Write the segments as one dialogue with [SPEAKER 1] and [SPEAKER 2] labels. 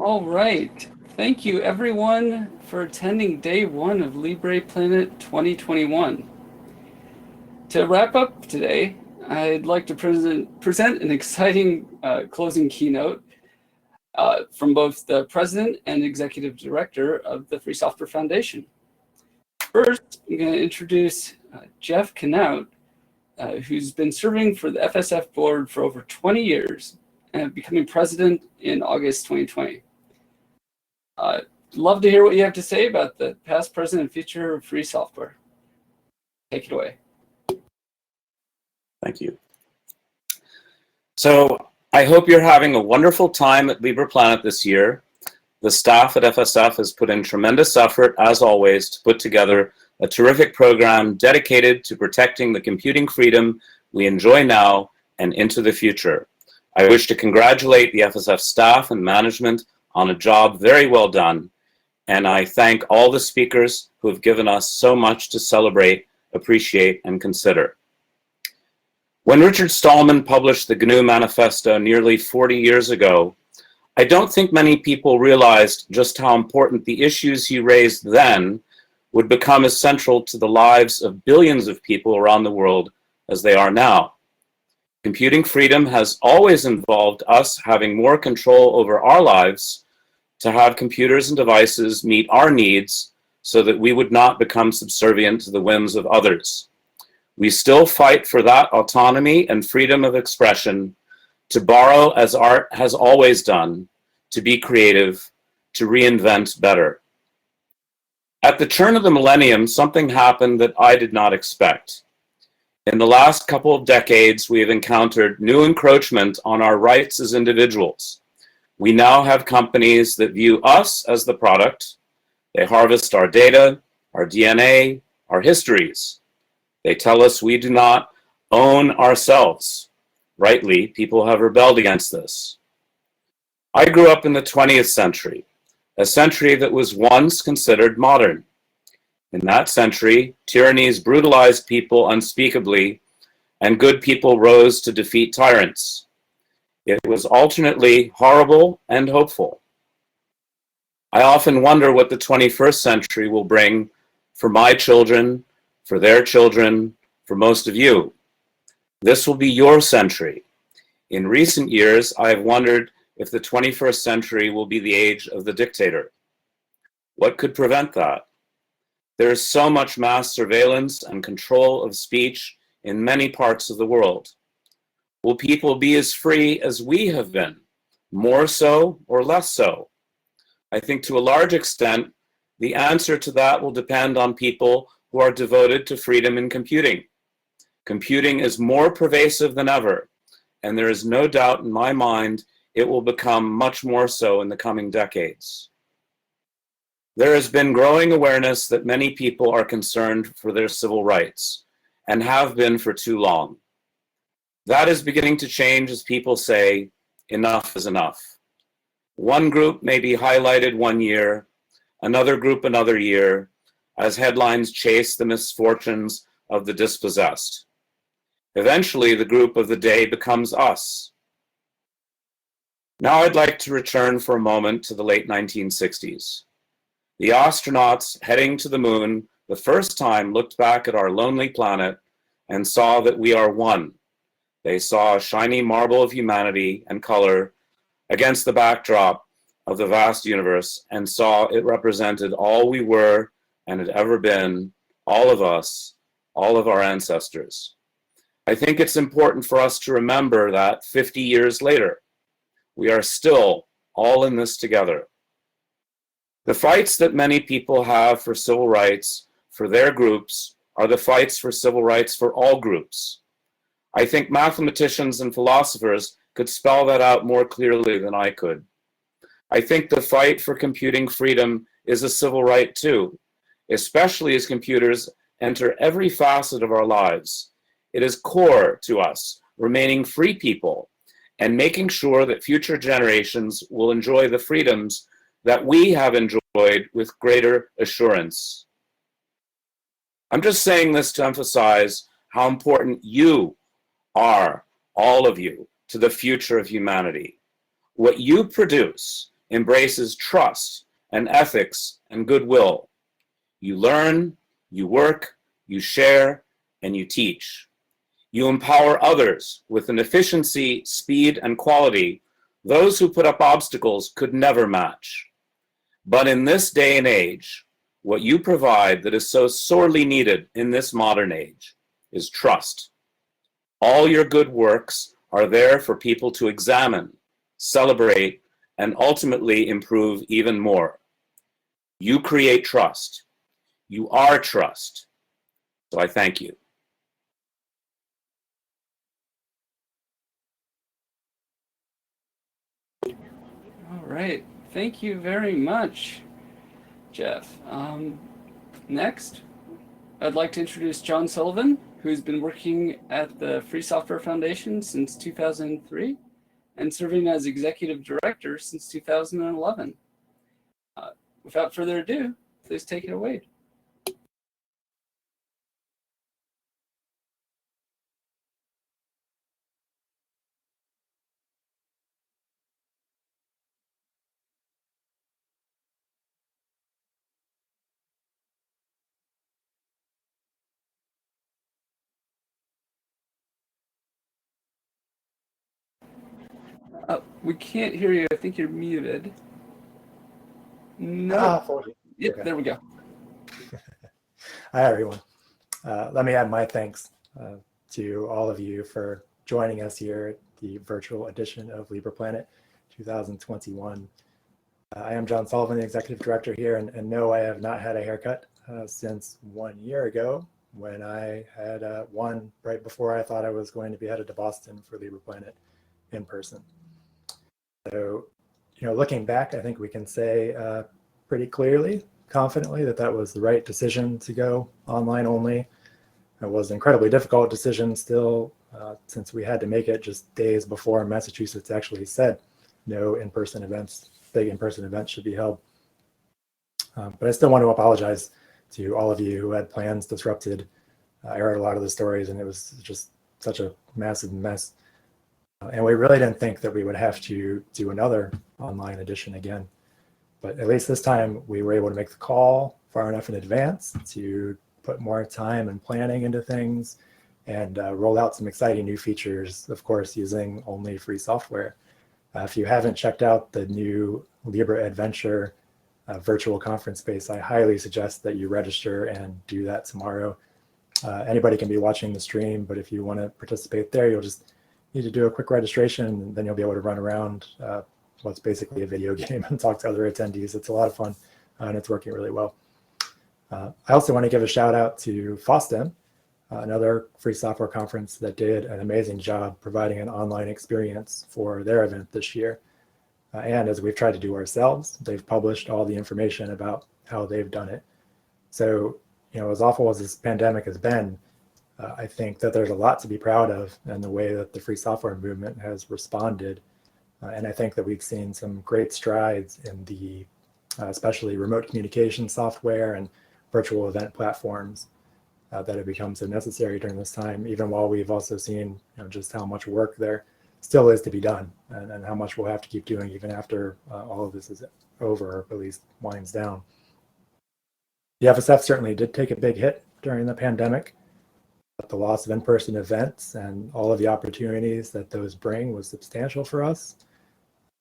[SPEAKER 1] All right. Thank you, everyone, for attending day one of LibrePlanet 2021. To wrap up today, I'd like to present an exciting closing keynote from both the president and executive director of the Free Software Foundation. First, I'm going to introduce Geoff Knauth, who's been serving for the FSF board for over 20 years and becoming president in August 2020. Love to hear what you have to say about the past, present, and future of free software. Take it away.
[SPEAKER 2] Thank you. So I hope you're having a wonderful time at LibrePlanet this year. The staff at FSF has put in tremendous effort, as always, to put together a terrific program dedicated to protecting the computing freedom we enjoy now and into the future. I wish to congratulate the FSF staff and management on a job very well done, and I thank all the speakers who have given us so much to celebrate, appreciate, and consider. When Richard Stallman published the GNU Manifesto nearly 40 years ago, I don't think many people realized just how important the issues he raised then would become as central to the lives of billions of people around the world as they are now. Computing freedom has always involved us having more control over our lives to have computers and devices meet our needs so that we would not become subservient to the whims of others. We still fight for that autonomy and freedom of expression, to borrow as art has always done, to be creative, to reinvent better. At the turn of the millennium, something happened that I did not expect. In the last couple of decades, we have encountered new encroachment on our rights as individuals. We now have companies that view us as the product. They harvest our data, our DNA, our histories. They tell us we do not own ourselves. Rightly, people have rebelled against this. I grew up in the 20th century, a century that was once considered modern. In that century, tyrannies brutalized people unspeakably, and good people rose to defeat tyrants. It was alternately horrible and hopeful. I often wonder what the 21st century will bring for my children, for their children, for most of you. This will be your century. In recent years, I have wondered if the 21st century will be the age of the dictator. What could prevent that? There is so much mass surveillance and control of speech in many parts of the world. Will people be as free as we have been? More so or less so? I think to a large extent, the answer to that will depend on people who are devoted to freedom in computing. Computing is more pervasive than ever, and there is no doubt in my mind it will become much more so in the coming decades. There has been growing awareness that many people are concerned for their civil rights, and have been for too long. That is beginning to change as people say, enough is enough. One group may be highlighted one year, another group another year, as headlines chase the misfortunes of the dispossessed. Eventually, the group of the day becomes us. Now I'd like to return for a moment to the late 1960s. The astronauts heading to the moon the first time looked back at our lonely planet and saw that we are one. They saw a shiny marble of humanity and color against the backdrop of the vast universe and saw it represented all we were and had ever been, all of us, all of our ancestors. I think it's important for us to remember that 50 years later, we are still all in this together. The fights that many people have for civil rights for their groups are the fights for civil rights for all groups. I think mathematicians and philosophers could spell that out more clearly than I could. I think the fight for computing freedom is a civil right too, especially as computers enter every facet of our lives. It is core to us remaining free people and making sure that future generations will enjoy the freedoms that we have enjoyed with greater assurance. I'm just saying this to emphasize how important you are, all of you, to the future of humanity. What you produce embraces trust and ethics and goodwill. You learn, you work, you share, and you teach. You empower others with an efficiency, speed, and quality those who put up obstacles could never match. But in this day and age, what you provide that is so sorely needed in this modern age is trust. All your good works are there for people to examine, celebrate, and ultimately improve even more. You create trust. You are trust. So I thank you.
[SPEAKER 1] All right. Thank you very much, Geoff. Next, I'd like to introduce John Sullivan, who's been working at the Free Software Foundation since 2003 and serving as executive director since 2011. Without further ado, please take it away. We can't hear you. I think you're muted. No. Yep, okay. There we go.
[SPEAKER 3] Hi, everyone. Let me add my thanks to all of you for joining us here at the virtual edition of LibrePlanet 2021. I am John Sullivan, the executive director here, and no, I have not had a haircut since 1 year ago when I had one right before I thought I was going to be headed to Boston for LibrePlanet in person. So, looking back, I think we can say pretty clearly, confidently, that that was the right decision to go online only. It was an incredibly difficult decision still, since we had to make it just days before Massachusetts actually said no in-person events, big in-person events should be held. But I still want to apologize to all of you who had plans disrupted. I heard a lot of the stories and it was just such a massive mess. And we really didn't think that we would have to do another online edition again. But at least this time we were able to make the call far enough in advance to put more time and planning into things and roll out some exciting new features, of course, using only free software. If you haven't checked out the new Libre Adventure virtual conference space, I highly suggest that you register and do that tomorrow. Anybody can be watching the stream, but if you want to participate there, you'll just need to do a quick registration, and then you'll be able to run around what's basically a video game and talk to other attendees. It's a lot of fun, and it's working really well. I also want to give a shout out to FOSDEM, another free software conference that did an amazing job providing an online experience for their event this year. And as we've tried to do ourselves, they've published all the information about how they've done it. So, as awful as this pandemic has been, I think that there's a lot to be proud of in the way that the free software movement has responded. And I think that we've seen some great strides in the, especially remote communication software and virtual event platforms that have become so necessary during this time, even while we've also seen just how much work there still is to be done and how much we'll have to keep doing even after all of this is over, or at least winds down. The FSF certainly did take a big hit during the pandemic. But the loss of in-person events and all of the opportunities that those bring was substantial for us.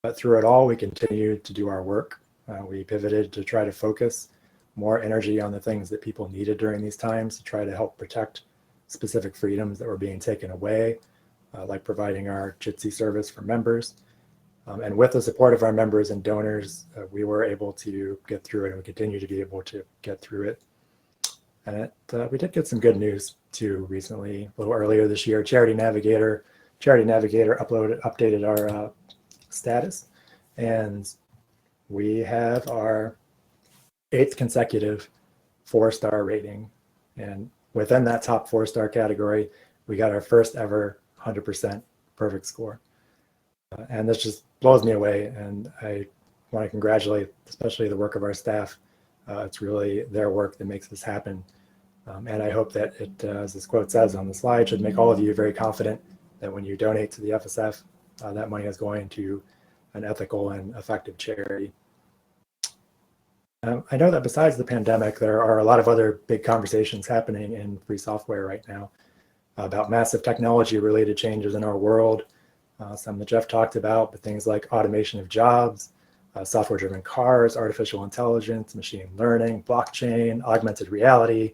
[SPEAKER 3] But through it all, we continued to do our work. We pivoted to try to focus more energy on the things that people needed during these times to try to help protect specific freedoms that were being taken away, like providing our Jitsi service for members. And with the support of our members and donors, we were able to get through it, and we continue to be able to get through it. And we did get some good news too recently. A little earlier this year, Charity Navigator updated our status, and we have our 8th consecutive 4-star rating. And within that top 4-star category, we got our first ever 100% perfect score. And this just blows me away. And I want to congratulate especially the work of our staff. It's really their work that makes this happen. And I hope that it, as this quote says on the slide, should make all of you very confident that when you donate to the FSF, that money is going to an ethical and effective charity. I know that besides the pandemic, there are a lot of other big conversations happening in free software right now about massive technology-related changes in our world. Some that Geoff talked about, but things like automation of jobs, software-driven cars, artificial intelligence, machine learning, blockchain, augmented reality,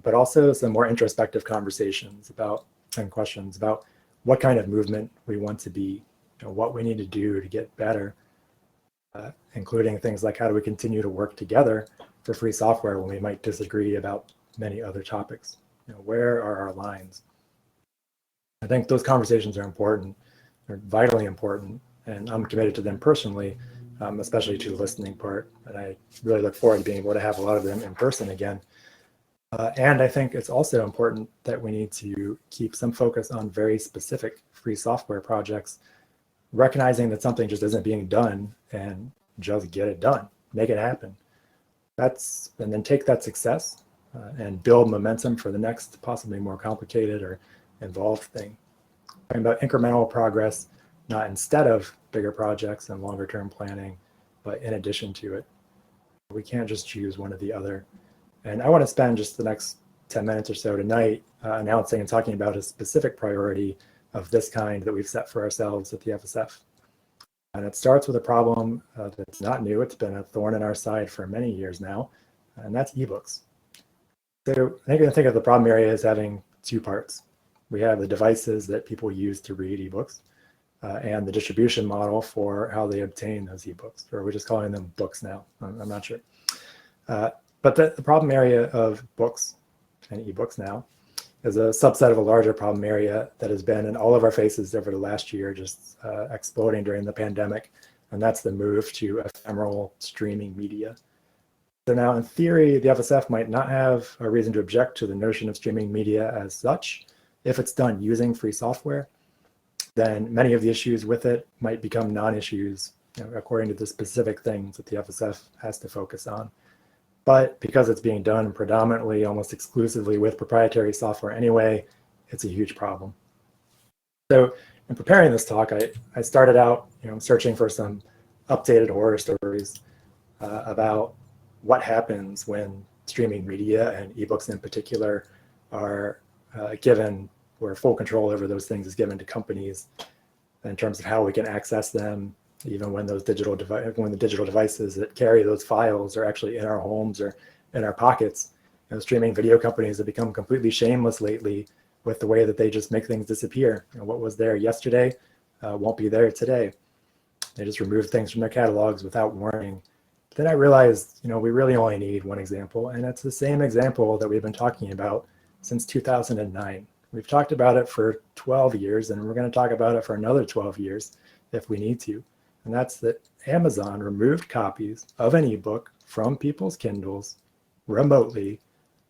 [SPEAKER 3] but also some more introspective conversations about and questions about what kind of movement we want to be, what we need to do to get better, including things like how do we continue to work together for free software when we might disagree about many other topics. Where are our lines? I think those conversations are important, they're vitally important, and I'm committed to them personally, especially to the listening part. And I really look forward to being able to have a lot of them in person again. And I think it's also important that we need to keep some focus on very specific free software projects, recognizing that something just isn't being done and just get it done, make it happen. And then take that success and build momentum for the next possibly more complicated or involved thing. Talking about incremental progress, not instead of bigger projects and longer term planning, but in addition to it. We can't just choose one or the other. And I want to spend just the next 10 minutes or so tonight announcing and talking about a specific priority of this kind that we've set for ourselves at the FSF. And it starts with a problem that's not new. It's been a thorn in our side for many years now, and that's ebooks. So I think you can think of the problem area as having two parts. We have the devices that people use to read ebooks and the distribution model for how they obtain those ebooks, or we're just calling them books now. I'm not sure. But the problem area of books and ebooks now is a subset of a larger problem area that has been in all of our faces over the last year, just exploding during the pandemic, and that's the move to ephemeral streaming media. So now, in theory, the FSF might not have a reason to object to the notion of streaming media as such. If it's done using free software, then many of the issues with it might become non-issues, according to the specific things that the FSF has to focus on. But because it's being done predominantly, almost exclusively with proprietary software anyway, it's a huge problem. So in preparing this talk, I started out searching for some updated horror stories about what happens when streaming media and ebooks in particular are given, where full control over those things is given to companies in terms of how we can access them, even when the digital devices that carry those files are actually in our homes or in our pockets. Streaming video companies have become completely shameless lately with the way that they just make things disappear. What was there yesterday won't be there today. They just remove things from their catalogs without warning. But then I realized, we really only need one example, and it's the same example that we've been talking about since 2009. We've talked about it for 12 years, and we're going to talk about it for another 12 years if we need to. And that's that Amazon removed copies of an ebook from people's Kindles remotely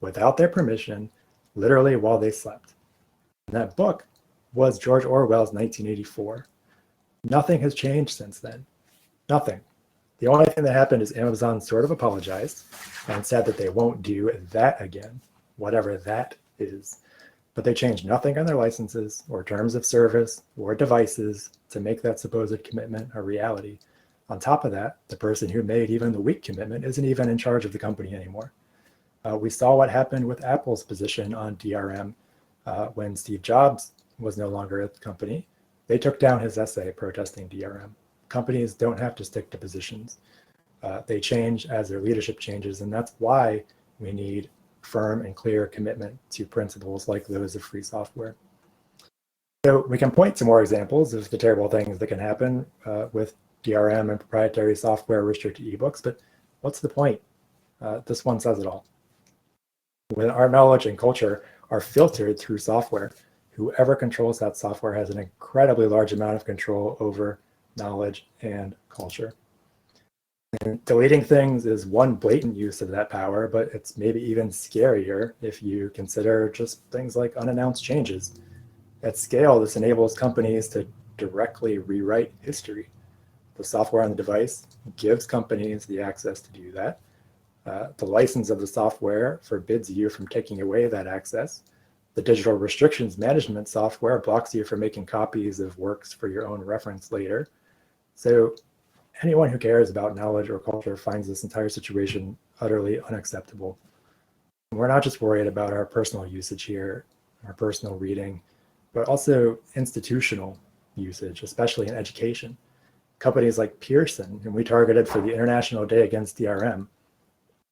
[SPEAKER 3] without their permission, literally while they slept. And that book was George Orwell's 1984. Nothing has changed since then. Nothing. The only thing that happened is Amazon sort of apologized and said that they won't do that again, whatever that is. But they changed nothing on their licenses or terms of service or devices to make that supposed commitment a reality. On top of that, the person who made even the weak commitment isn't even in charge of the company anymore. We saw what happened with Apple's position on DRM when Steve Jobs was no longer at the company. They took down his essay protesting DRM. Companies don't have to stick to positions. They change as their leadership changes, and that's why we need firm and clear commitment to principles like those of free software. So we can point to more examples of the terrible things that can happen with DRM and proprietary software restricted ebooks, but what's the point? This one says it all. When our knowledge and culture are filtered through software, whoever controls that software has an incredibly large amount of control over knowledge and culture. And deleting things is one blatant use of that power, but it's maybe even scarier if you consider just things like unannounced changes. At scale, this enables companies to directly rewrite history. The software on the device gives companies the access to do that. The license of the software forbids you from taking away that access. The digital restrictions management software blocks you from making copies of works for your own reference later. So anyone who cares about knowledge or culture finds this entire situation utterly unacceptable. We're not just worried about our personal usage here, our personal reading, but also institutional usage, especially in education. Companies like Pearson, whom we targeted for the International Day Against DRM,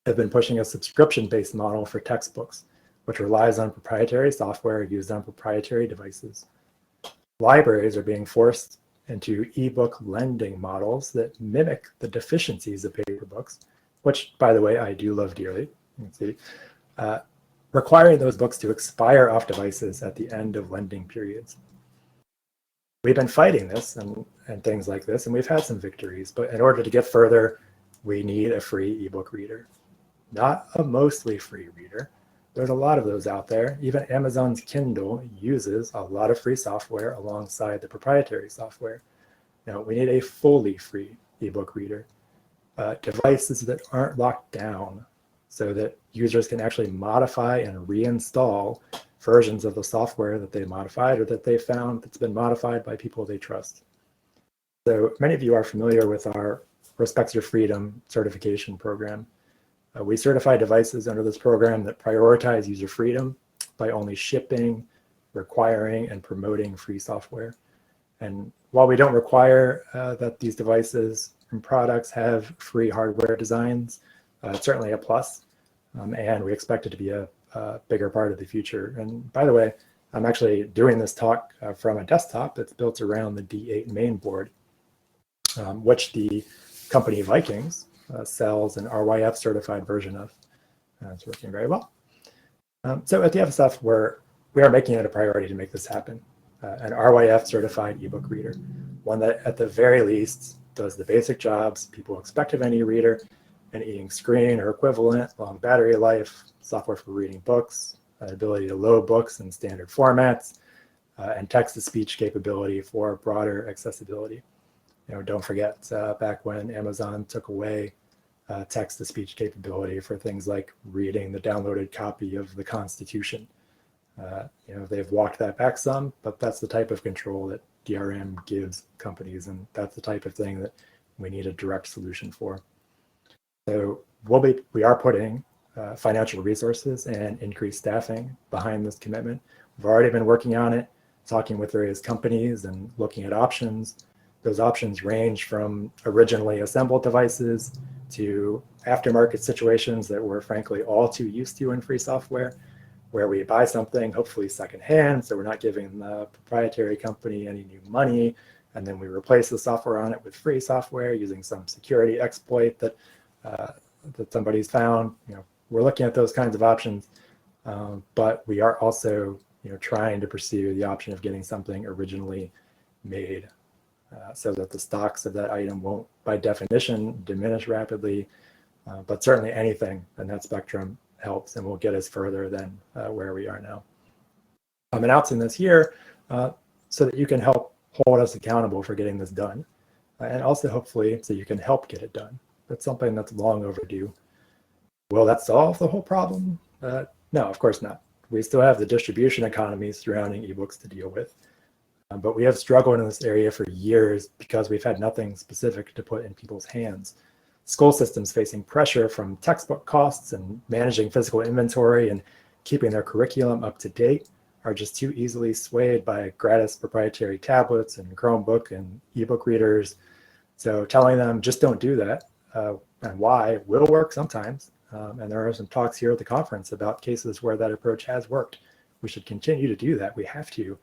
[SPEAKER 3] have been pushing a subscription-based model for textbooks, which relies on proprietary software used on proprietary devices. Libraries are being forced into ebook lending models that mimic the deficiencies of paper books, which, by the way, I do love dearly. You can see, requiring those books to expire off devices at the end of lending periods. We've been fighting this and things like this, and we've had some victories, but in order to get further, we need a free ebook reader. Not a mostly free reader. There's a lot of those out there. Even Amazon's Kindle uses a lot of free software alongside the proprietary software. Now, we need a fully free ebook reader. Devices that aren't locked down so that users can actually modify and reinstall versions of the software that they modified or that they found that's been modified by people they trust. So many of you are familiar with our Respect Your Freedom certification program. We certify devices under this program that prioritize user freedom by only shipping, requiring, and promoting free software. And while we don't require that these devices and products have free hardware designs, it's certainly a plus, and we expect it to be a bigger part of the future. And by the way, I'm actually doing this talk from a desktop that's built around the D8 mainboard, which the company Vikings sells an RYF certified version of. It's working very well. So at the FSF, we are making it a priority to make this happen. An RYF certified ebook reader, one that at the very least does the basic jobs people expect of any reader: an e-ink screen or equivalent, long battery life, software for reading books, ability to load books in standard formats, and text-to-speech capability for broader accessibility. Don't forget back when Amazon took away text-to-speech capability for things like reading the downloaded copy of the Constitution. They've walked that back some, but that's the type of control that DRM gives companies, and that's the type of thing that we need a direct solution for. So we are putting financial resources and increased staffing behind this commitment. We've already been working on it, talking with various companies and looking at options. Those options range from originally assembled devices to aftermarket situations that we're frankly all too used to in free software, where we buy something, hopefully secondhand, so we're not giving the proprietary company any new money, and then we replace the software on it with free software using some security exploit that somebody's found. We're looking at those kinds of options, but we are also trying to pursue the option of getting something originally made, so that the stocks of that item won't, by definition, diminish rapidly, but certainly anything in that spectrum helps and will get us further than where we are now. I'm announcing this here so that you can help hold us accountable for getting this done, and also hopefully so you can help get it done. That's something that's long overdue. Will that solve the whole problem? No, of course not. We still have the distribution economies surrounding ebooks to deal with. But we have struggled in this area for years because we've had nothing specific to put in people's hands. School systems facing pressure from textbook costs and managing physical inventory and keeping their curriculum up to date are just too easily swayed by gratis proprietary tablets and Chromebook and ebook readers. So telling them just don't do that and why will work sometimes. And there are some talks here at the conference about cases where that approach has worked. We should continue to do that. We have to.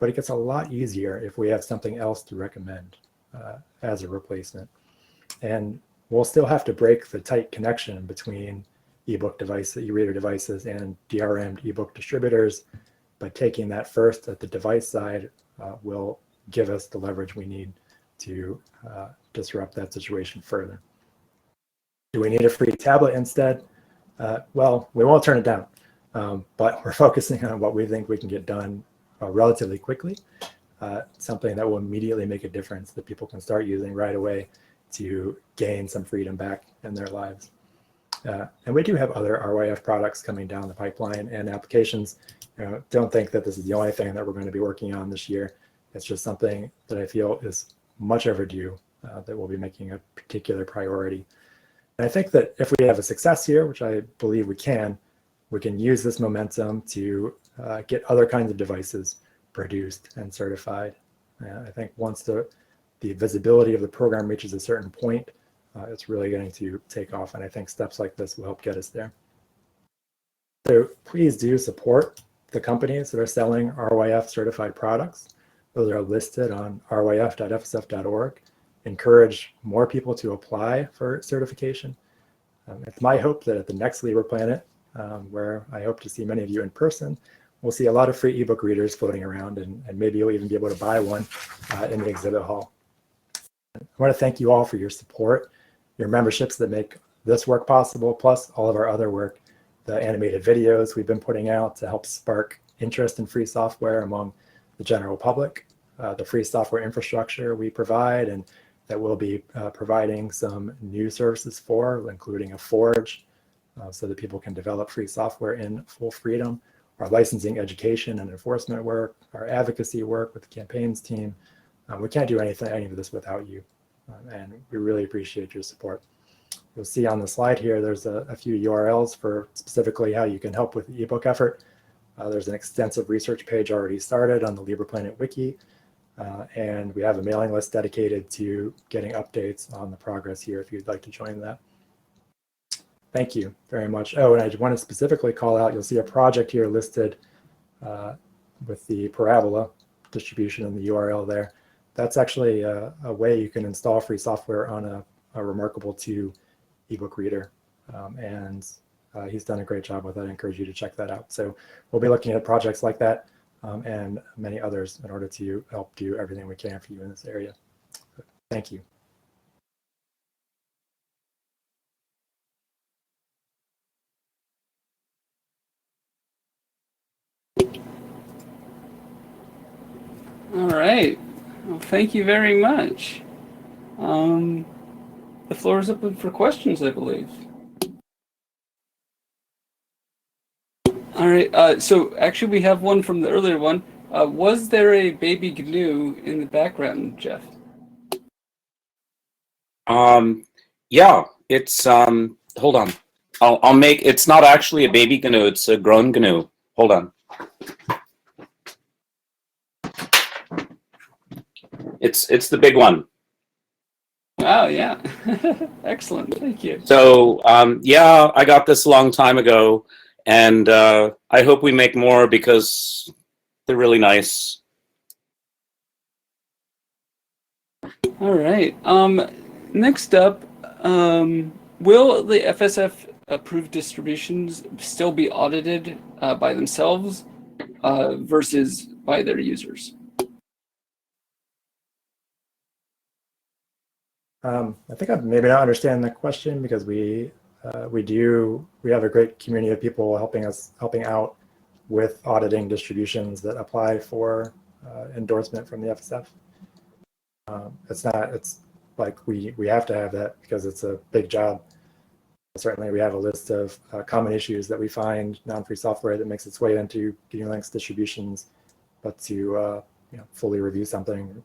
[SPEAKER 3] But it gets a lot easier if we have something else to recommend as a replacement. And we'll still have to break the tight connection between ebook devices, e-reader devices, and DRM'd ebook distributors. But taking that first at the device side will give us the leverage we need to disrupt that situation further. Do we need a free tablet instead? Well, we won't turn it down, but we're focusing on what we think we can get done relatively quickly, something that will immediately make a difference that people can start using right away to gain some freedom back in their lives. And we do have other RYF products coming down the pipeline and applications. Don't think that this is the only thing that we're going to be working on this year. It's just something that I feel is much overdue that we'll be making a particular priority. And I think that if we have a success here, which I believe we can use this momentum to get other kinds of devices produced and certified. I think once the visibility of the program reaches a certain point, it's really going to take off. And I think steps like this will help get us there. So please do support the companies that are selling RYF certified products. Those are listed on ryf.fsf.org. Encourage more people to apply for certification. It's my hope that at the next LibrePlanet, where I hope to see many of you in person, we'll see a lot of free ebook readers floating around, and maybe you'll even be able to buy one in the exhibit hall. I want to thank you all for your support, your memberships that make this work possible, plus all of our other work, the animated videos we've been putting out to help spark interest in free software among the general public, the free software infrastructure we provide, and that we'll be providing some new services for, including a Forge, so that people can develop free software in full freedom, our licensing, education, and enforcement work, our advocacy work with the campaigns team. We can't do any of this without you, and we really appreciate your support. You'll see on the slide here, there's a few URLs for specifically how you can help with the ebook effort. There's an extensive research page already started on the LibrePlanet wiki, and we have a mailing list dedicated to getting updates on the progress here if you'd like to join that. Thank you very much. Oh, and I want to specifically call out, you'll see a project here listed with the parabola distribution in the URL there. That's actually a way you can install free software on a Remarkable 2 ebook reader. And he's done a great job with that. I encourage you to check that out. So we'll be looking at projects like that and many others in order to help do everything we can for you in this area. Thank you.
[SPEAKER 1] All right. Well, thank you very much. The floor is open for questions, I believe. All right. So actually, we have one from the earlier one. Was there a baby GNU in the background, Geoff?
[SPEAKER 2] Yeah, it's hold on. I'll make, it's not actually a baby GNU, it's a grown GNU. Hold on. It's the big one.
[SPEAKER 1] Oh, yeah. Excellent. Thank you.
[SPEAKER 2] So, yeah, I got this a long time ago, and I hope we make more because they're really nice.
[SPEAKER 1] All right. Next up, will the FSF approved distributions still be audited by themselves versus by their users?
[SPEAKER 3] I think I maybe not understand the question, because we have a great community of people helping out with auditing distributions that apply for endorsement from the FSF. It's like we have to have that because it's a big job. Certainly, we have a list of common issues that we find non-free software that makes its way into gnu+linux distributions, but to fully review something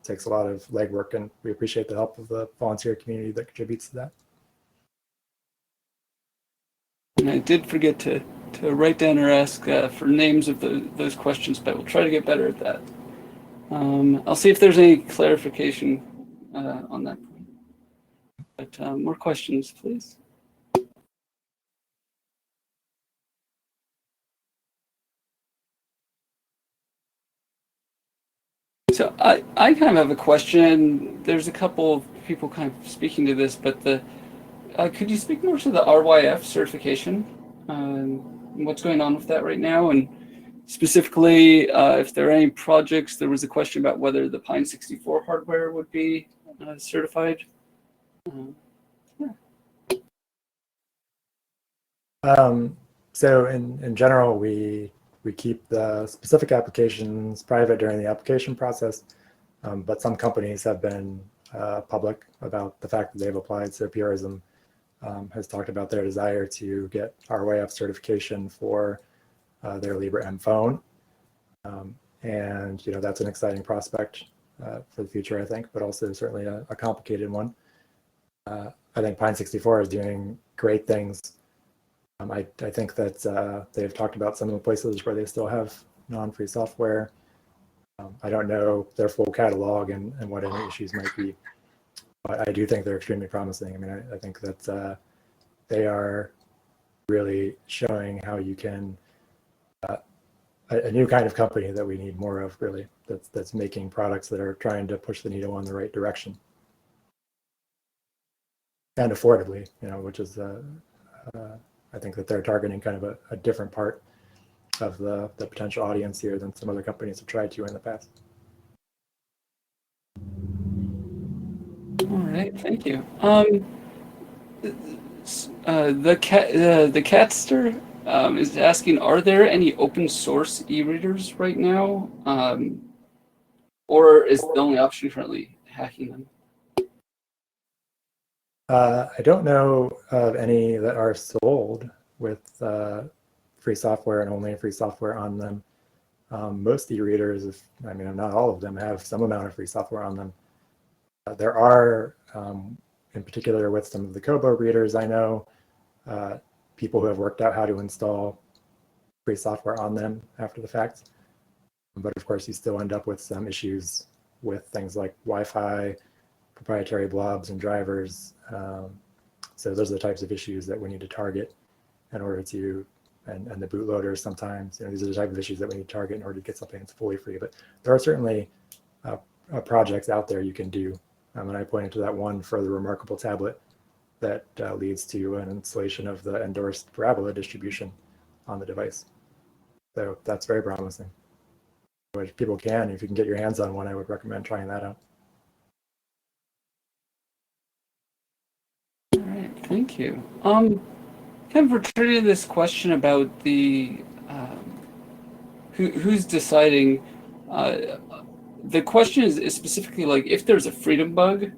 [SPEAKER 3] takes a lot of legwork, and we appreciate the help of the volunteer community that contributes to that.
[SPEAKER 1] And I did forget to write down or ask for names of those questions, but we'll try to get better at that. I'll see if there's any clarification on that point. But more questions, please. So I kind of have a question. There's a couple of people kind of speaking to this, but could you speak more to the RYF certification? What's going on with that right now? And specifically, if there are any projects, there was a question about whether the Pine 64 hardware would be certified.
[SPEAKER 3] So in general, we keep the specific applications private during the application process, but some companies have been public about the fact that they've applied. So Purism has talked about their desire to get RYF certification for their LibreM phone, and that's an exciting prospect. for the future, I think, but also certainly a complicated one. I think Pine64 is doing great things. I think that they've talked about some of the places where they still have non-free software. I don't know their full catalog and what any issues might be, but I do think they're extremely promising. I mean, I think that they are really showing how you can, a new kind of company that we need more of, really, that's making products that are trying to push the needle in the right direction. And affordably, which is, I think that they're targeting kind of a different part of the potential audience here than some other companies have tried to in the past.
[SPEAKER 1] All right, thank you. The Catster is asking, are there any open source e-readers right now? Or is the only option currently hacking them?
[SPEAKER 3] I don't know of any that are sold with free software and only free software on them. Most e-readers, not all of them, have some amount of free software on them. There are, in particular with some of the Kobo readers, I know people who have worked out how to install free software on them after the fact. But of course, you still end up with some issues with things like Wi-Fi, proprietary blobs and drivers. So those are the types of issues that we need to target in order to, and the bootloaders sometimes, these are the type of issues that we need to target in order to get something that's fully free. But there are certainly projects out there you can do. And I pointed to that one for the Remarkable tablet that leads to an installation of the endorsed Parabola distribution on the device. So that's very promising. But if people can, if you can get your hands on one, I would recommend trying that out.
[SPEAKER 1] All right, thank you. Kind of returning to this question about the who's deciding. The question is specifically like, if there's a freedom bug,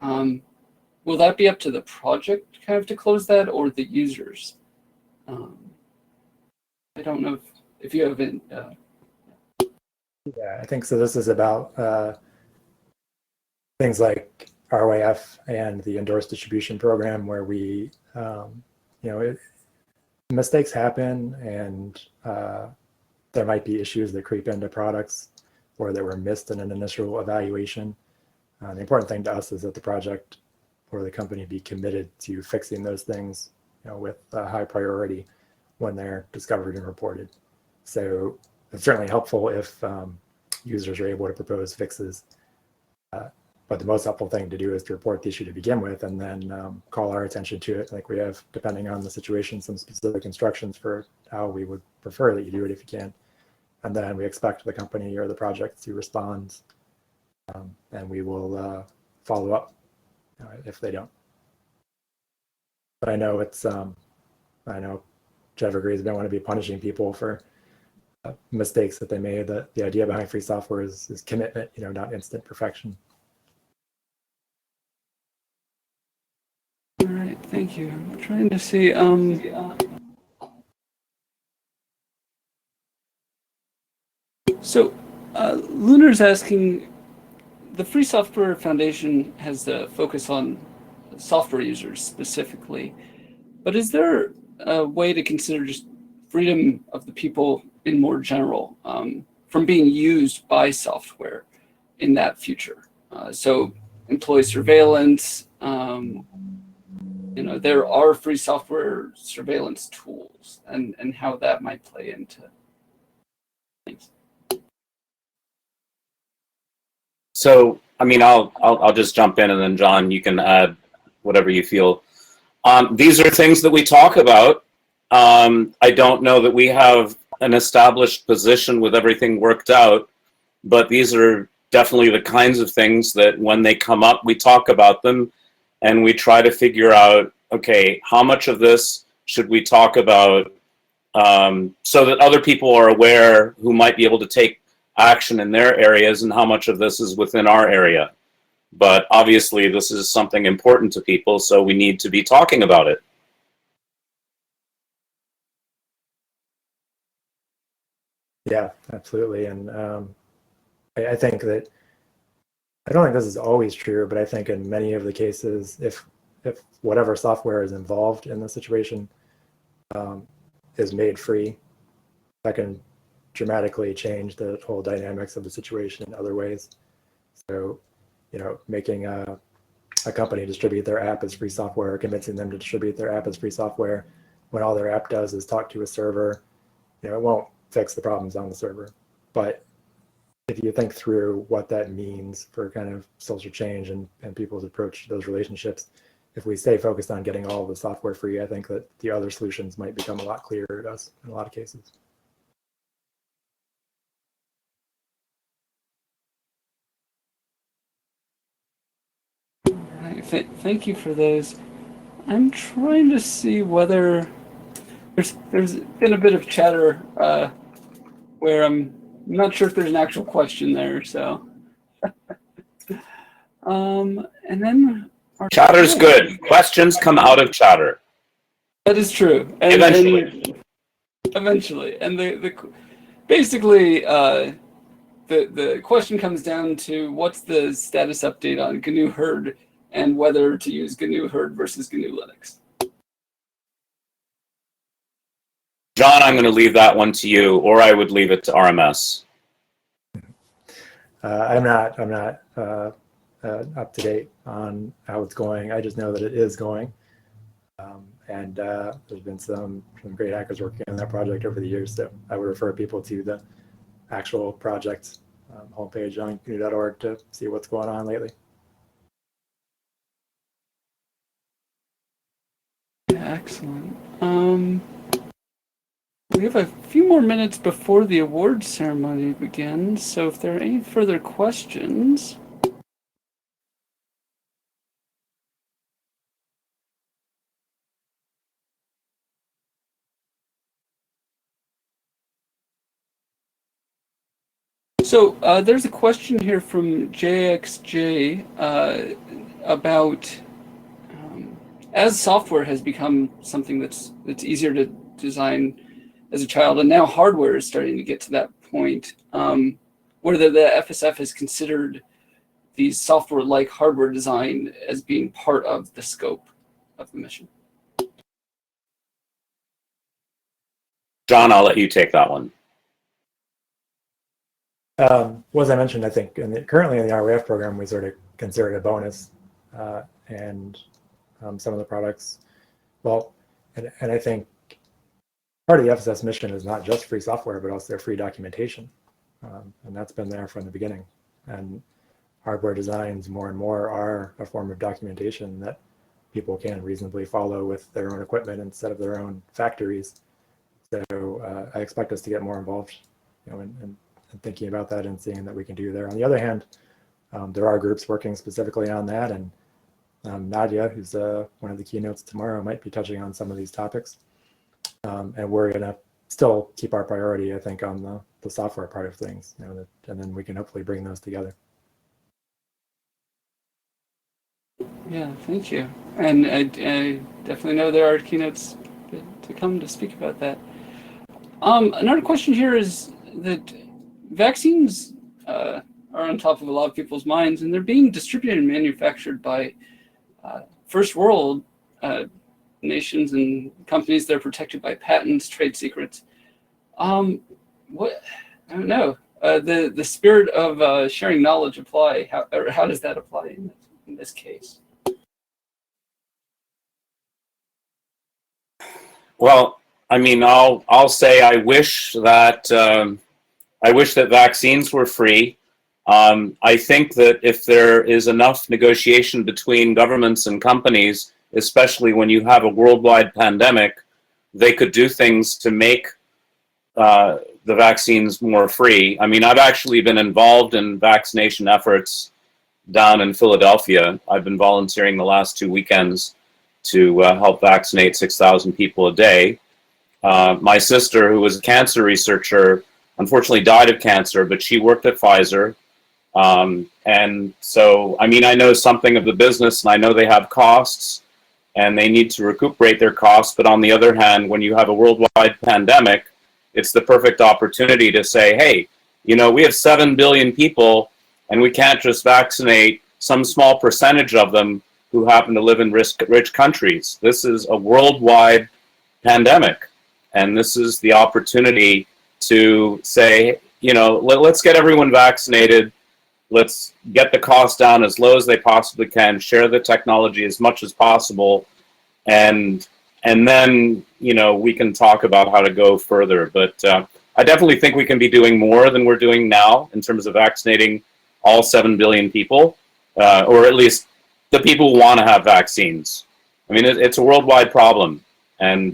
[SPEAKER 1] will that be up to the project kind of to close that, or the users? I don't know if you haven't.
[SPEAKER 3] Yeah, I think so. This is about things like ROAF and the endorsed distribution program, where we, mistakes happen, and there might be issues that creep into products or that were missed in an initial evaluation. The important thing to us is that the project or the company be committed to fixing those things, with a high priority when they're discovered and reported. So it's certainly helpful if users are able to propose fixes. But the most helpful thing to do is to report the issue to begin with, and then call our attention to it. Like we have, depending on the situation, some specific instructions for how we would prefer that you do it if you can. And then we expect the company or the project to respond, and we will follow up if they don't. But I know I know Geoff agrees, we don't want to be punishing people for mistakes that they made. That the idea behind free software is commitment, not instant perfection.
[SPEAKER 1] All right, thank you. I'm trying to see. So, Lunar's asking, the Free Software Foundation has the focus on software users specifically, but is there a way to consider just freedom of the people in more general from being used by software in that future? So employee surveillance, there are free software surveillance tools, and how that might play into things.
[SPEAKER 2] So, I'll just jump in, and then John, you can add whatever you feel. These are things that we talk about. I don't know that we have an established position with everything worked out, but these are definitely the kinds of things that when they come up, we talk about them, and we try to figure out, okay, how much of this should we talk about so that other people are aware who might be able to take action in their areas, and how much of this is within our area. But obviously this is something important to people, so we need to be talking about it.
[SPEAKER 3] Yeah, absolutely. And I think that I don't think this is always true, but I think in many of the cases, if whatever software is involved in the situation is made free, that can dramatically change the whole dynamics of the situation in other ways. So, making a company distribute their app as free software, or convincing them to distribute their app as free software when all their app does is talk to a server, it won't fix the problems on the server. But if you think through what that means for kind of social change and people's approach to those relationships, if we stay focused on getting all of the software free, I think that the other solutions might become a lot clearer to us in a lot of cases.
[SPEAKER 1] Thank you for those. I'm trying to see whether there's been a bit of chatter where I'm not sure if there's an actual question there. So, and then
[SPEAKER 2] chatter's good. Questions come out of chatter.
[SPEAKER 1] That is true. And eventually, and basically the question comes down to what's the status update on GNU Herd and whether to use GNU Herd versus GNU+linux.
[SPEAKER 2] John, I'm going to leave that one to you, or I would leave it to RMS.
[SPEAKER 3] I'm not up to date on how it's going. I just know that it is going. And there's been some great hackers working on that project over the years. So I would refer people to the actual project homepage on gnu.org to see what's going on lately.
[SPEAKER 1] Excellent. We have a few more minutes before the awards ceremony begins, so if there are any further questions. So there's a question here from JXJ about as software has become something that's easier to design as a child, and now hardware is starting to get to that point, whether the FSF has considered these software-like hardware design as being part of the scope of the mission.
[SPEAKER 2] John, I'll let you take that one.
[SPEAKER 3] Well, as I mentioned, I think currently in the RWF program, we sort of consider it a bonus, and some of the products, well, and I think part of the FSS mission is not just free software, but also free documentation, and that's been there from the beginning. And hardware designs more and more are a form of documentation that people can reasonably follow with their own equipment instead of their own factories. So I expect us to get more involved, in thinking about that and seeing that we can do there. On the other hand, there are groups working specifically on that, and Nadia, who's one of the keynotes tomorrow, might be touching on some of these topics. And we're going to still keep our priority, I think, on the software part of things, and then we can hopefully bring those together.
[SPEAKER 1] Yeah, thank you. And I definitely know there are keynotes to come to speak about that. Another question here is that vaccines are on top of a lot of people's minds, and they're being distributed and manufactured by first world nations and companies that are protected by patents, trade secrets. I don't know. The spirit of sharing knowledge apply? How does that apply in this case?
[SPEAKER 2] Well, I mean, I'll say I wish that vaccines were free. I think that if there is enough negotiation between governments and companies, especially when you have a worldwide pandemic, they could do things to make the vaccines more free. I mean, I've actually been involved in vaccination efforts down in Philadelphia. I've been volunteering the last 2 weekends to help vaccinate 6,000 people a day. My sister, who was a cancer researcher, unfortunately died of cancer, but she worked at Pfizer. And so, I mean, I know something of the business, and I know they have costs, and they need to recuperate their costs. But on the other hand, when you have a worldwide pandemic, it's the perfect opportunity to say, hey, we have 7 billion people and we can't just vaccinate some small percentage of them who happen to live in rich countries. This is a worldwide pandemic, and this is the opportunity to say, you know, let's get everyone vaccinated. Let's get the cost down as low as they possibly can, share the technology as much as possible, and then, you know, we can talk about how to go further. But I definitely think we can be doing more than we're doing now in terms of vaccinating all 7 billion people, or at least the people who want to have vaccines. I mean, it's a worldwide problem, and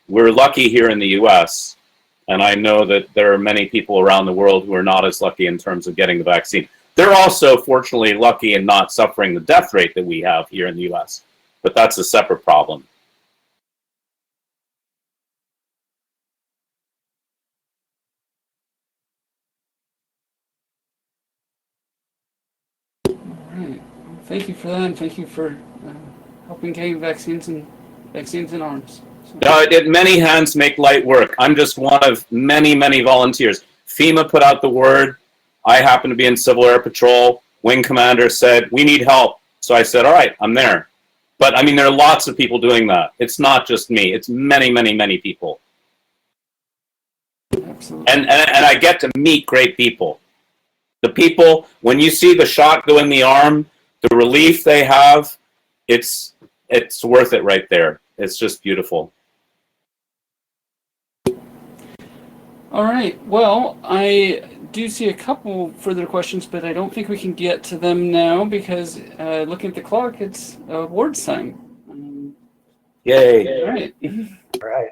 [SPEAKER 2] we're lucky here in the US, and I know that there are many people around the world who are not as lucky in terms of getting the vaccine. They're also, fortunately, lucky in not suffering the death rate that we have here in the US, but that's a separate problem.
[SPEAKER 1] All right. Well, thank you for that, and thank you for helping getting vaccines in arms.
[SPEAKER 2] Many hands make light work. I'm just one of many, many volunteers. FEMA put out the word. I happen to be in Civil Air Patrol. Wing commander said, we need help. So I said, all right, I'm there. But I mean, there are lots of people doing that. It's not just me. It's many, many, many people.
[SPEAKER 1] Absolutely.
[SPEAKER 2] And I get to meet great people. The people, when you see the shot go in the arm, the relief they have, it's worth it right there. It's just beautiful.
[SPEAKER 1] All right. Well, I do see a couple further questions, but I don't think we can get to them now because looking at the clock, it's awards time.
[SPEAKER 2] Yay.
[SPEAKER 1] All right.
[SPEAKER 3] All right.